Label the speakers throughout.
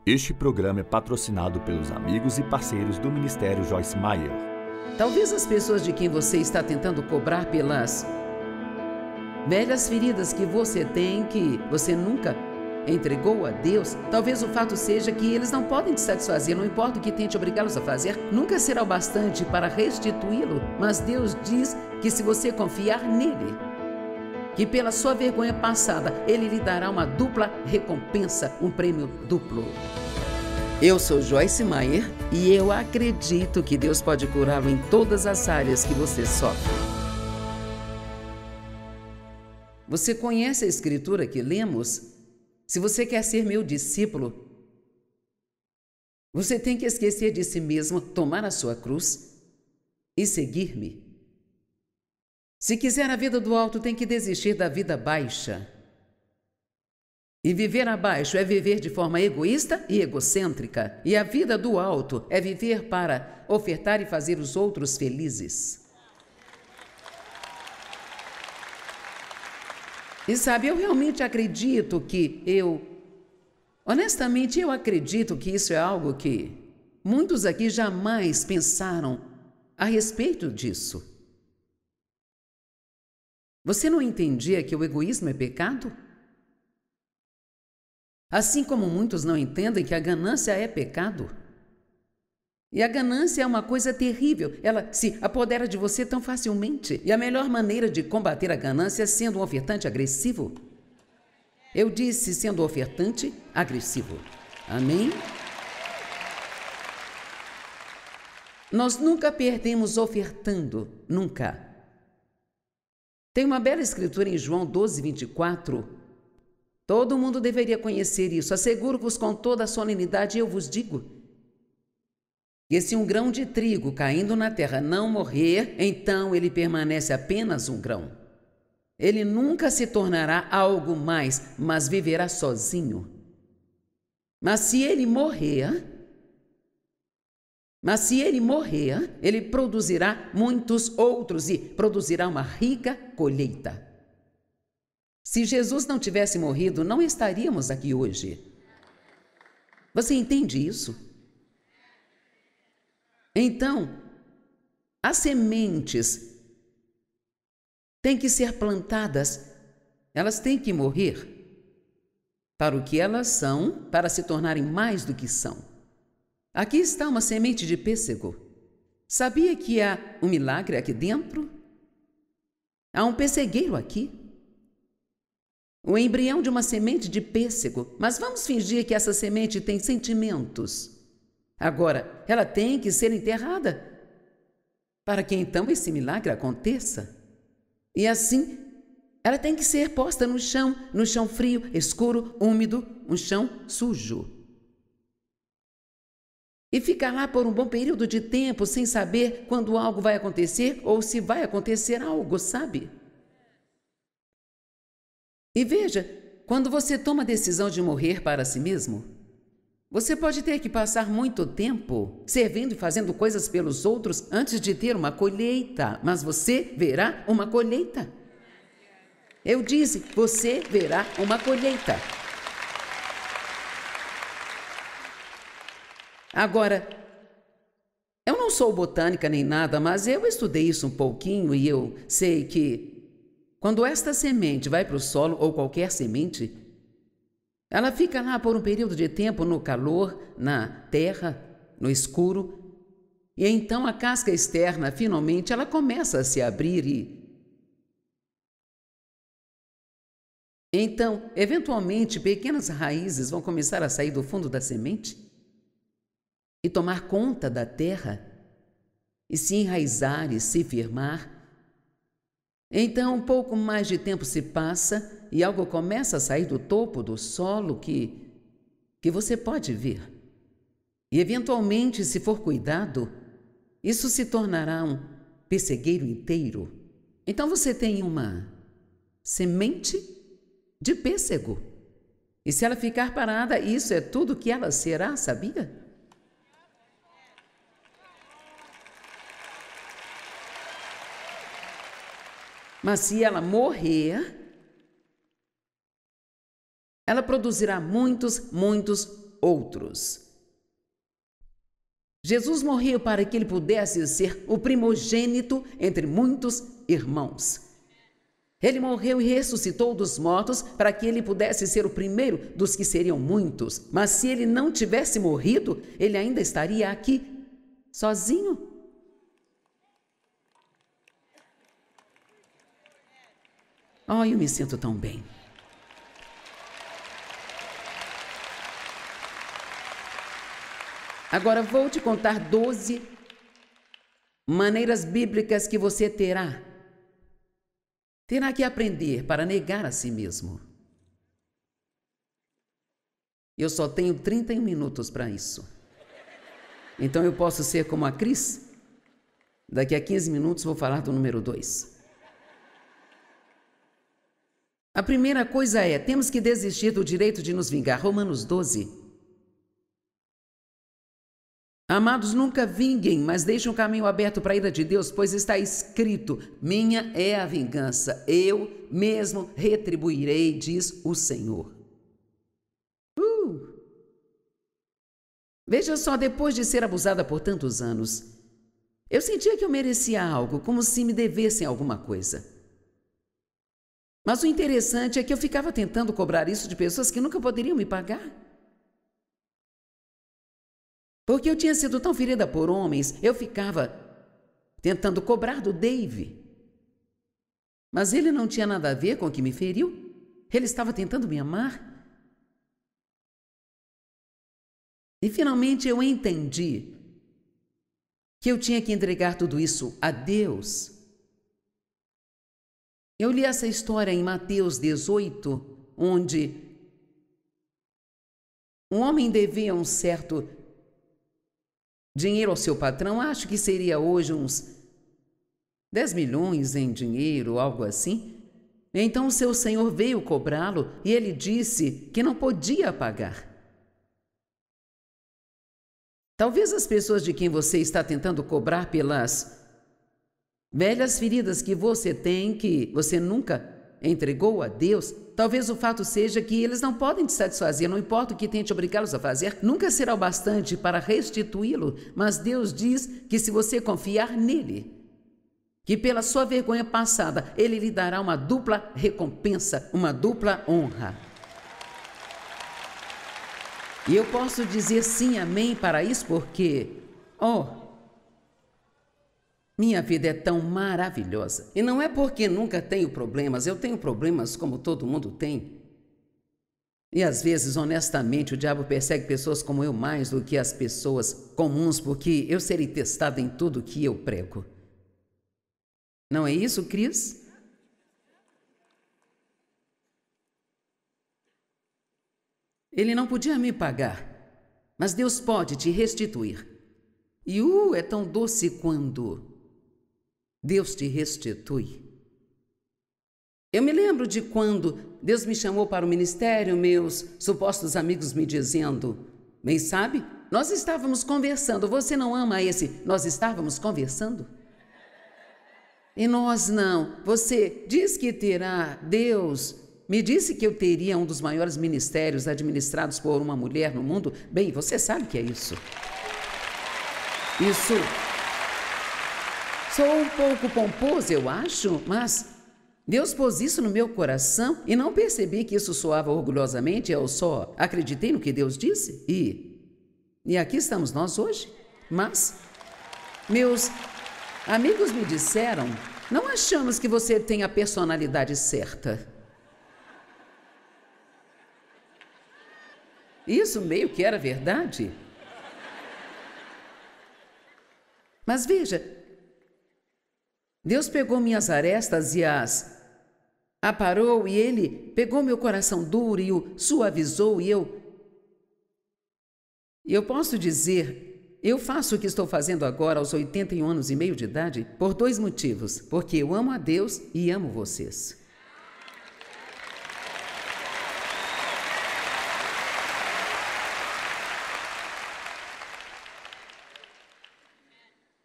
Speaker 1: Este programa é patrocinado pelos amigos e parceiros do Ministério Joyce Meyer.
Speaker 2: Talvez as pessoas de quem você está tentando cobrar pelas velhas feridas que você tem, que você nunca entregou a Deus, talvez o fato seja que eles não podem te satisfazer, não importa o que tente obrigá-los a fazer, nunca será o bastante para restituí-lo, mas Deus diz que se você confiar nele, que pela sua vergonha passada, Ele lhe dará uma dupla recompensa, um prêmio duplo. Eu sou Joyce Meyer e eu acredito que Deus pode curá-lo em todas as áreas que você sofre. Você conhece a escritura que lemos? Se você quer ser meu discípulo, você tem que esquecer de si mesmo, tomar a sua cruz e seguir-me. Se quiser a vida do alto, tem que desistir da vida baixa. E viver abaixo é viver de forma egoísta e egocêntrica. E a vida do alto é viver para ofertar e fazer os outros felizes. E sabe, eu realmente acredito honestamente, eu acredito que isso é algo que muitos aqui jamais pensaram a respeito disso. Você não entendia que o egoísmo é pecado? Assim como muitos não entendem que a ganância é pecado. E a ganância é uma coisa terrível, ela se apodera de você tão facilmente. E a melhor maneira de combater a ganância é sendo um ofertante agressivo. Eu disse sendo um ofertante agressivo. Amém? Nós nunca perdemos ofertando, nunca. Tem uma bela escritura em João 12, 24. Todo mundo deveria conhecer isso. Asseguro-vos com toda a solenidade, eu vos digo, que se um grão de trigo caindo na terra não morrer, então ele permanece apenas um grão. Ele nunca se tornará algo mais, mas viverá sozinho. Mas se ele morrer, ele produzirá muitos outros e produzirá uma rica colheita. Se Jesus não tivesse morrido, não estaríamos aqui hoje. Você entende isso? Então, as sementes têm que ser plantadas, elas têm que morrer para o que elas são, para se tornarem mais do que são. Aqui está uma semente de pêssego. Sabia que há um milagre aqui dentro? Há um pessegueiro aqui. O embrião de uma semente de pêssego. Mas vamos fingir que essa semente tem sentimentos. Agora, ela tem que ser enterrada para que então esse milagre aconteça. E assim, ela tem que ser posta no chão frio, escuro, úmido, um chão sujo. E ficar lá por um bom período de tempo sem saber quando algo vai acontecer ou se vai acontecer algo, sabe? E veja, quando você toma a decisão de morrer para si mesmo, você pode ter que passar muito tempo servindo e fazendo coisas pelos outros antes de ter uma colheita, mas você verá uma colheita. Eu disse, você verá uma colheita. Agora, eu não sou botânica nem nada, mas eu estudei isso um pouquinho e eu sei que quando esta semente vai para o solo, ou qualquer semente, ela fica lá por um período de tempo no calor, na terra, no escuro, e então a casca externa, finalmente, ela começa a se abrir e então, eventualmente, pequenas raízes vão começar a sair do fundo da semente e tomar conta da terra, e se enraizar e se firmar. Então, um pouco mais de tempo se passa e algo começa a sair do topo do solo que você pode ver. E, eventualmente, se for cuidado, isso se tornará um pessegueiro inteiro. Então, você tem uma semente de pêssego. E se ela ficar parada, isso é tudo que ela será, sabia? Mas se ela morrer, ela produzirá muitos outros. Jesus morreu para que ele pudesse ser o primogênito entre muitos irmãos. Ele morreu e ressuscitou dos mortos para que ele pudesse ser o primeiro dos que seriam muitos. Mas se ele não tivesse morrido, ele ainda estaria aqui, sozinho. Oh, eu me sinto tão bem. Agora vou te contar 12 maneiras bíblicas que você terá que aprender para negar a si mesmo. Eu só tenho 31 minutos para isso. Então eu posso ser como a Cris? Daqui a 15 minutos vou falar do número 2. A primeira coisa é, temos que desistir do direito de nos vingar. Romanos 12. Amados, nunca vinguem, mas deixem o caminho aberto para a ira de Deus, pois está escrito: minha é a vingança, eu mesmo retribuirei, diz o Senhor. Veja só, depois de ser abusada por tantos anos, eu sentia que eu merecia algo, como se me devessem alguma coisa. Mas o interessante é que eu ficava tentando cobrar isso de pessoas que nunca poderiam me pagar. Porque eu tinha sido tão ferida por homens, eu ficava tentando cobrar do Dave. Mas ele não tinha nada a ver com o que me feriu. Ele estava tentando me amar. E finalmente eu entendi que eu tinha que entregar tudo isso a Deus. Eu li essa história em Mateus 18, onde um homem devia um certo dinheiro ao seu patrão, acho que seria hoje uns 10 milhões em dinheiro, algo assim. Então o seu senhor veio cobrá-lo e ele disse que não podia pagar. Talvez as pessoas de quem você está tentando cobrar pelas velhas feridas que você tem, que você nunca entregou a Deus, talvez o fato seja que eles não podem te satisfazer, não importa o que tente obrigá-los a fazer, nunca será o bastante para restituí-lo, mas Deus diz que se você confiar nele, que pela sua vergonha passada, ele lhe dará uma dupla recompensa, uma dupla honra. E eu posso dizer sim, amém para isso, porque, minha vida é tão maravilhosa. E não é porque nunca tenho problemas, eu tenho problemas como todo mundo tem. E às vezes, honestamente, o diabo persegue pessoas como eu mais do que as pessoas comuns, porque eu serei testado em tudo que eu prego. Não é isso, Cris? Ele não podia me pagar, mas Deus pode te restituir. E é tão doce quando Deus te restitui. Eu me lembro de quando Deus me chamou para o ministério, meus supostos amigos me dizendo, bem sabe, nós estávamos conversando, você não ama esse, nós estávamos conversando? E nós não, você diz que terá, Deus me disse que eu teria um dos maiores ministérios administrados por uma mulher no mundo. Bem, você sabe o que é isso. Isso... Sou um pouco pomposo, eu acho, mas Deus pôs isso no meu coração e não percebi que isso soava orgulhosamente, eu só acreditei no que Deus disse e aqui estamos nós hoje. Mas meus amigos me disseram, não achamos que você tem a personalidade certa. Isso meio que era verdade. Mas veja, Deus pegou minhas arestas e as aparou, e Ele pegou meu coração duro e o suavizou, e eu posso dizer, eu faço o que estou fazendo agora aos 81 anos e meio de idade por 2 motivos, porque eu amo a Deus e amo vocês.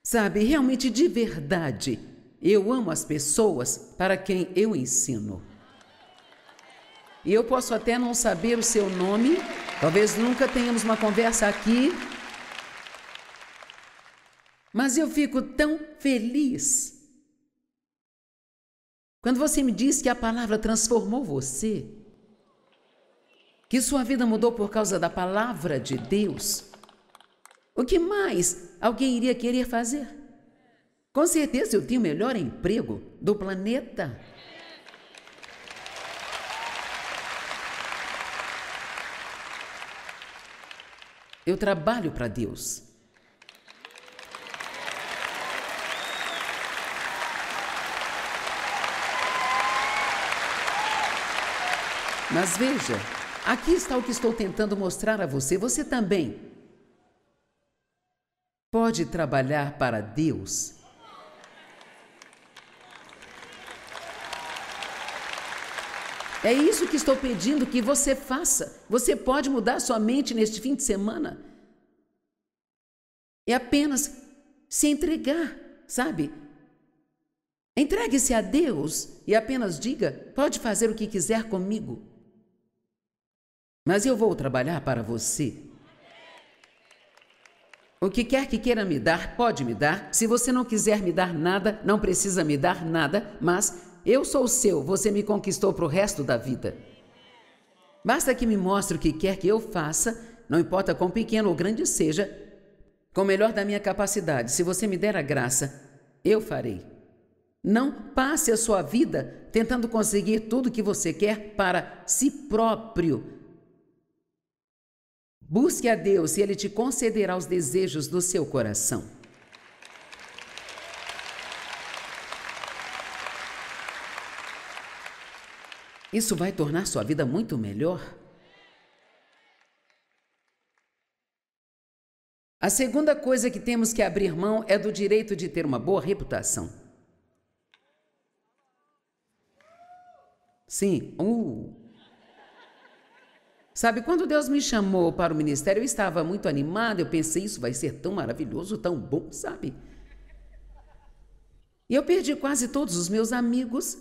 Speaker 2: Sabe, realmente de verdade, eu amo as pessoas para quem eu ensino. E eu posso até não saber o seu nome, Talvez nunca tenhamos uma conversa aqui, mas eu fico tão feliz quando você me diz que a palavra transformou você, que sua vida mudou por causa da palavra de Deus. O que mais alguém iria querer fazer? Com certeza eu tenho o melhor emprego do planeta. Eu trabalho para Deus. Mas veja, aqui está o que estou tentando mostrar a você. Você também pode trabalhar para Deus. É isso que estou pedindo que você faça. Você pode mudar sua mente neste fim de semana. É apenas se entregar, sabe? Entregue-se a Deus e apenas diga: pode fazer o que quiser comigo, mas eu vou trabalhar para você. O que quer que queira me dar, pode me dar. Se você não quiser me dar nada, não precisa me dar nada, mas eu sou seu, você me conquistou para o resto da vida. Basta que me mostre o que quer que eu faça, não importa quão pequeno ou grande seja, com o melhor da minha capacidade. Se você me der a graça, eu farei. Não passe a sua vida tentando conseguir tudo que você quer para si próprio. Busque a Deus e Ele te concederá os desejos do seu coração. Isso vai tornar sua vida muito melhor. A segunda coisa que temos que abrir mão é do direito de ter uma boa reputação. Sim, Sabe, quando Deus me chamou para o ministério, eu estava muito animada, eu pensei, isso vai ser tão maravilhoso, tão bom, sabe? E eu perdi quase todos os meus amigos.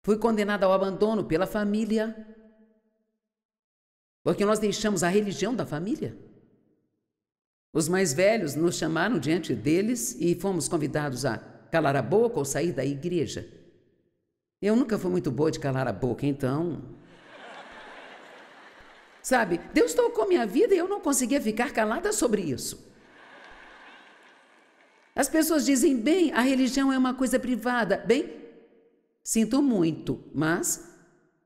Speaker 2: Fui condenada ao abandono pela família, porque nós deixamos a religião da família. Os mais velhos nos chamaram diante deles e fomos convidados a calar a boca ou sair da igreja. Eu nunca fui muito boa de calar a boca, então... Sabe, Deus tocou minha vida e eu não conseguia ficar calada sobre isso. As pessoas dizem, bem, a religião é uma coisa privada. Bem, sinto muito, mas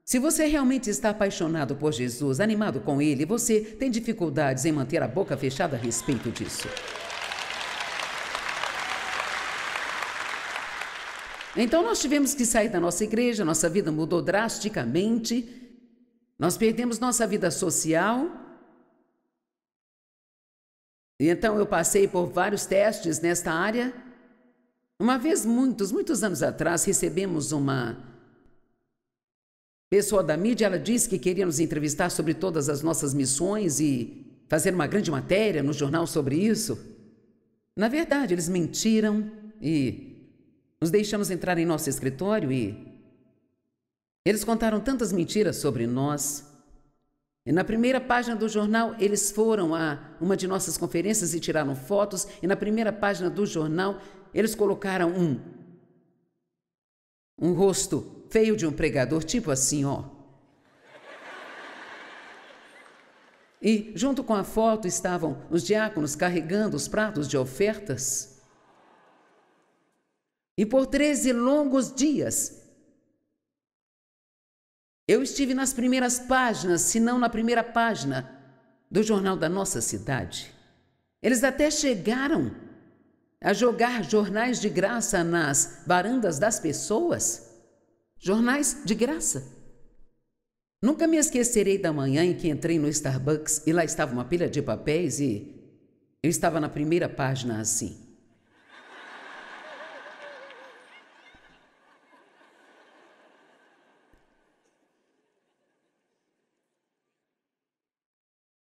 Speaker 2: se você realmente está apaixonado por Jesus, animado com Ele, você tem dificuldades em manter a boca fechada a respeito disso. Então nós tivemos que sair da nossa igreja, nossa vida mudou drasticamente. Nós perdemos nossa vida social. E então eu passei por vários testes nesta área. Uma vez, muitos anos atrás, recebemos uma pessoa da mídia. Ela disse que queria nos entrevistar sobre todas as nossas missões e fazer uma grande matéria no jornal sobre isso. Na verdade, eles mentiram e nos deixamos entrar em nosso escritório e eles contaram tantas mentiras sobre nós. E na primeira página do jornal, eles foram a uma de nossas conferências e tiraram fotos. E na primeira página do jornal, eles colocaram um rosto feio de um pregador, tipo assim, ó. E junto com a foto estavam os diáconos carregando os pratos de ofertas. E por 13 longos dias, eu estive nas primeiras páginas, se não na primeira página do jornal da nossa cidade. Eles até chegaram a jogar jornais de graça nas varandas das pessoas. Jornais de graça. Nunca me esquecerei da manhã em que entrei no Starbucks e lá estava uma pilha de papéis e eu estava na primeira página assim.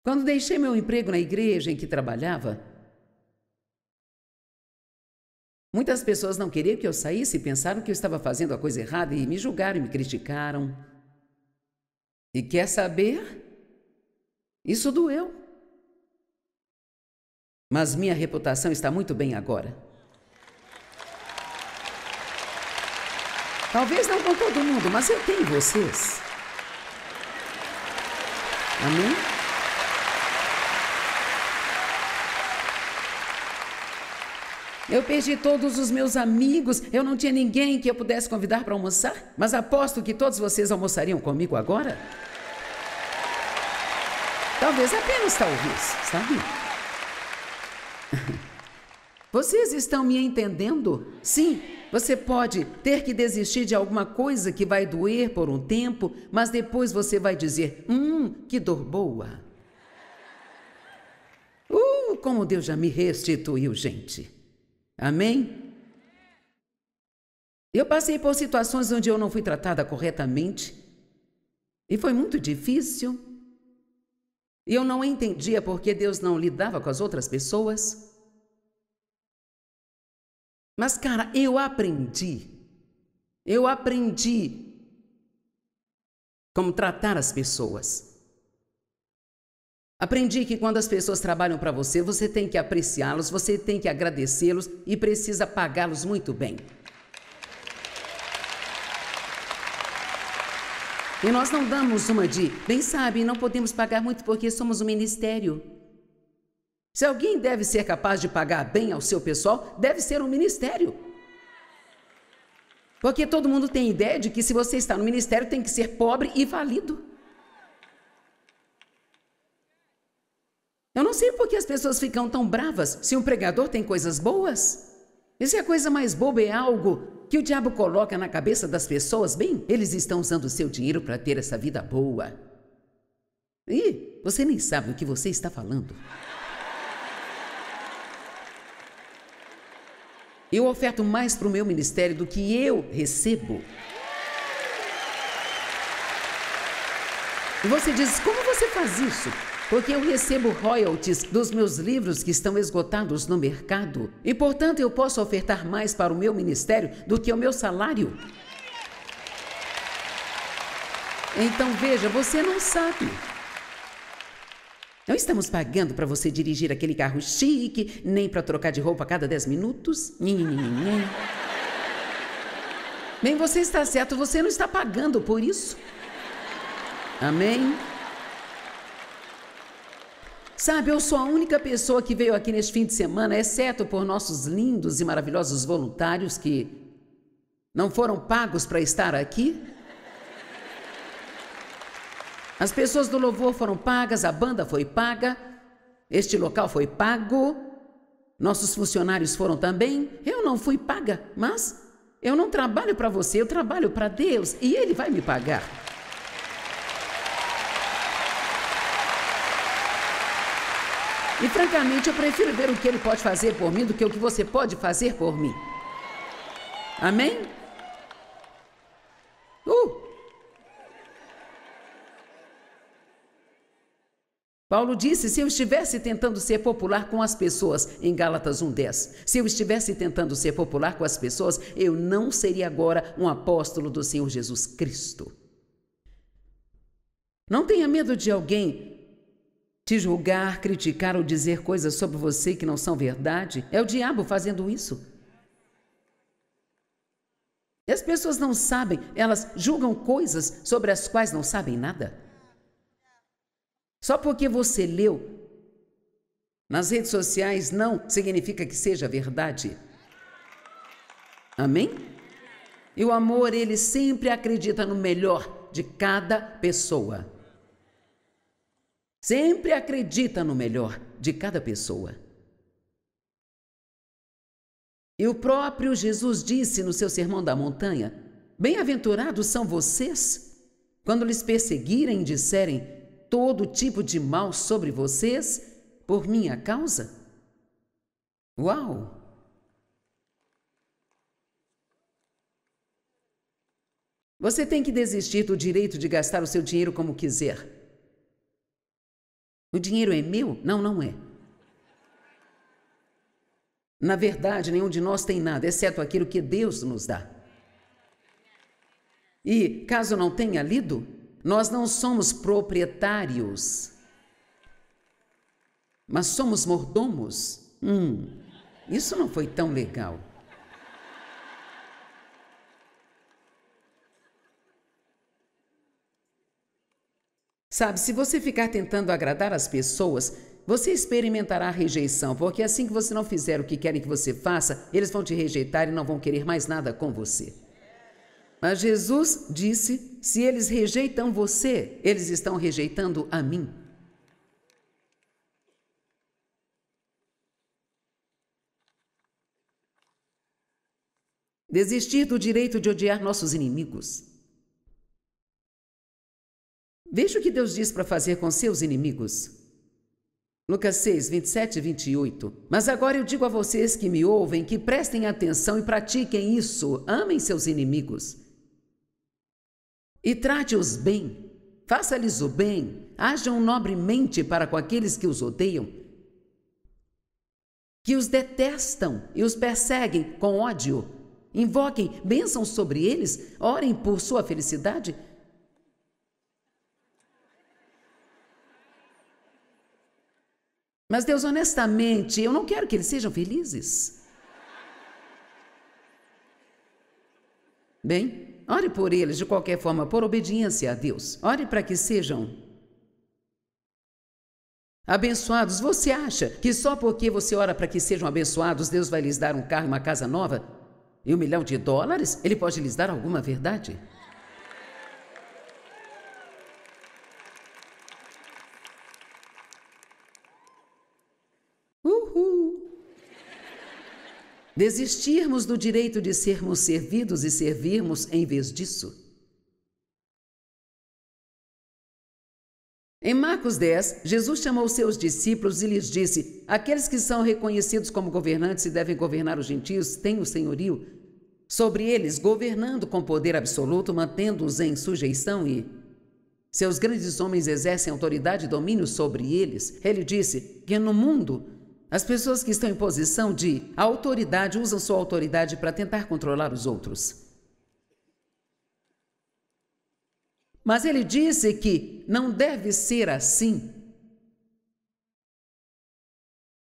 Speaker 2: Quando deixei meu emprego na igreja em que trabalhava, muitas pessoas não queriam que eu saísse e pensaram que eu estava fazendo a coisa errada e me julgaram e me criticaram. E quer saber? Isso doeu. Mas minha reputação está muito bem agora. Talvez não com todo mundo, mas eu tenho vocês. Amém? Eu perdi todos os meus amigos, eu não tinha ninguém que eu pudesse convidar para almoçar, mas aposto que todos vocês almoçariam comigo agora. Talvez apenas talvez, sabe? Vocês estão me entendendo? Sim, você pode ter que desistir de alguma coisa que vai doer por um tempo, mas depois você vai dizer, que dor boa. Como Deus já me restituiu, gente. Amém? Eu passei por situações onde eu não fui tratada corretamente e foi muito difícil. E eu não entendia por que Deus não lidava com as outras pessoas. Mas, cara, eu aprendi como tratar as pessoas. Aprendi que quando as pessoas trabalham para você, você tem que apreciá-los, você tem que agradecê-los e precisa pagá-los muito bem. E nós não damos uma de, bem sabe, não podemos pagar muito porque somos um ministério. Se alguém deve ser capaz de pagar bem ao seu pessoal, deve ser um ministério. Porque todo mundo tem ideia de que se você está no ministério tem que ser pobre e falido. Eu não sei por que as pessoas ficam tão bravas se um pregador tem coisas boas. E se a coisa mais boba é algo que o diabo coloca na cabeça das pessoas, bem, eles estão usando o seu dinheiro para ter essa vida boa. E você nem sabe o que você está falando. Eu oferto mais para o meu ministério do que eu recebo. E você diz, como você faz isso? Porque eu recebo royalties dos meus livros que estão esgotados no mercado. E, portanto, eu posso ofertar mais para o meu ministério do que o meu salário. Então, veja, você não sabe. Não estamos pagando para você dirigir aquele carro chique, nem para trocar de roupa a cada 10 minutos. Bem, você está certo, você não está pagando por isso. Amém? Sabe, eu sou a única pessoa que veio aqui neste fim de semana, exceto por nossos lindos e maravilhosos voluntários que não foram pagos para estar aqui. As pessoas do louvor foram pagas, a banda foi paga, este local foi pago, nossos funcionários foram também. Eu não fui paga, mas eu não trabalho para você, eu trabalho para Deus e Ele vai me pagar. E, francamente, eu prefiro ver o que Ele pode fazer por mim do que o que você pode fazer por mim. Amém? Paulo disse, se eu estivesse tentando ser popular com as pessoas, em Gálatas 1:10, se eu estivesse tentando ser popular com as pessoas, eu não seria agora um apóstolo do Senhor Jesus Cristo. Não tenha medo de alguém te julgar, criticar ou dizer coisas sobre você que não são verdade. É o diabo fazendo isso. E as pessoas não sabem, elas julgam coisas sobre as quais não sabem nada. Só porque você leu nas redes sociais não significa que seja verdade. Amém? E o amor, ele sempre acredita no melhor de cada pessoa. Sempre acredita no melhor de cada pessoa. E o próprio Jesus disse no seu Sermão da Montanha, bem-aventurados são vocês, quando lhes perseguirem e disserem todo tipo de mal sobre vocês, por minha causa. Uau! Você tem que desistir do direito de gastar o seu dinheiro como quiser. O dinheiro é meu? Não, não é. Na verdade, nenhum de nós tem nada, exceto aquilo que Deus nos dá. E, caso não tenha lido, Nós não somos proprietários, mas somos mordomos. Isso não foi tão legal. Sabe, se você ficar tentando agradar as pessoas, você experimentará rejeição, porque assim que você não fizer o que querem que você faça, eles vão te rejeitar e não vão querer mais nada com você. Mas Jesus disse: se eles rejeitam você, eles estão rejeitando a mim. Desistir do direito de odiar nossos inimigos. Veja o que Deus diz para fazer com seus inimigos. Lucas 6, 27 e 28. Mas agora eu digo a vocês que me ouvem, que prestem atenção e pratiquem isso. Amem seus inimigos. E trate-os bem. Faça-lhes o bem. Hajam nobremente para com aqueles que os odeiam, que os detestam e os perseguem com ódio. Invoquem bênçãos sobre eles. Orem por sua felicidade. Mas Deus, honestamente, eu não quero que eles sejam felizes. Bem, ore por eles de qualquer forma, por obediência a Deus. Ore para que sejam abençoados. Você acha que só porque você ora para que sejam abençoados, Deus vai lhes dar um carro e uma casa nova e $1 milhão? Ele pode lhes dar alguma verdade? Desistirmos do direito de sermos servidos e servirmos em vez disso. Em Marcos 10, Jesus chamou seus discípulos e lhes disse: aqueles que são reconhecidos como governantes e devem governar os gentios têm o senhorio sobre eles, governando com poder absoluto, mantendo-os em sujeição, e seus grandes homens exercem autoridade e domínio sobre eles. Ele disse que no mundo as pessoas que estão em posição de autoridade usam sua autoridade para tentar controlar os outros. Mas ele disse que não deve ser assim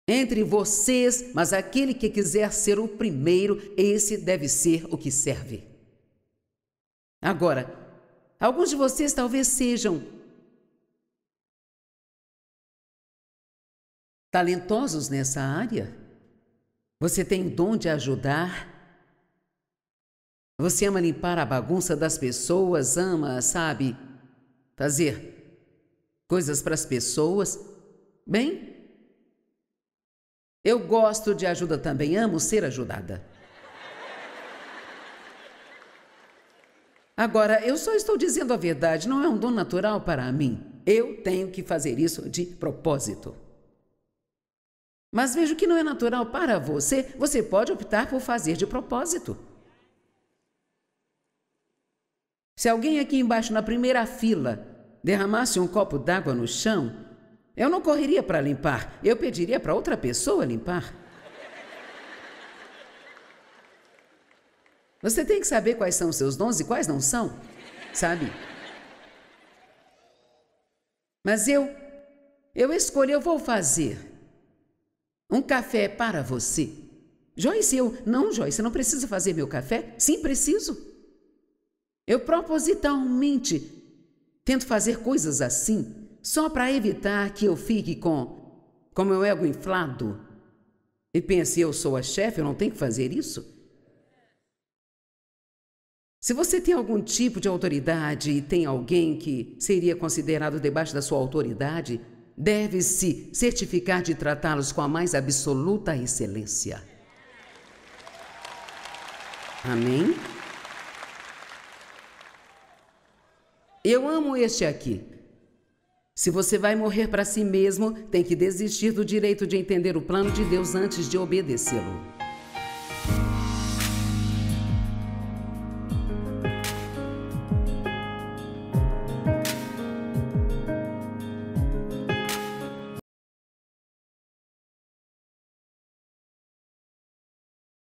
Speaker 2: entre vocês, mas aquele que quiser ser o primeiro, esse deve ser o que serve. Agora, alguns de vocês talvez sejam talentosos nessa área. Você tem o dom de ajudar. Você ama limpar a bagunça das pessoas, ama, sabe, fazer coisas para as pessoas. Bem, eu gosto de ajuda também, amo ser ajudada. Agora, eu só estou dizendo a verdade, não é um dom natural para mim. Eu tenho que fazer isso de propósito. Mas vejo que não é natural para você, você pode optar por fazer de propósito. Se alguém aqui embaixo na primeira fila derramasse um copo d'água no chão, eu não correria para limpar, eu pediria para outra pessoa limpar. Você tem que saber quais são os seus dons e quais não são, sabe? Mas eu escolhi, eu vou fazer um café para você. Joyce, Joyce, não precisa fazer meu café? Sim, preciso. Eu propositalmente tento fazer coisas assim, só para evitar que eu fique com meu ego inflado e pense, eu sou a chefe, eu não tenho que fazer isso. Se você tem algum tipo de autoridade e tem alguém que seria considerado debaixo da sua autoridade, deve-se certificar de tratá-los com a mais absoluta excelência. Amém? Eu amo este aqui. Se você vai morrer para si mesmo, tem que desistir do direito de entender o plano de Deus antes de obedecê-lo.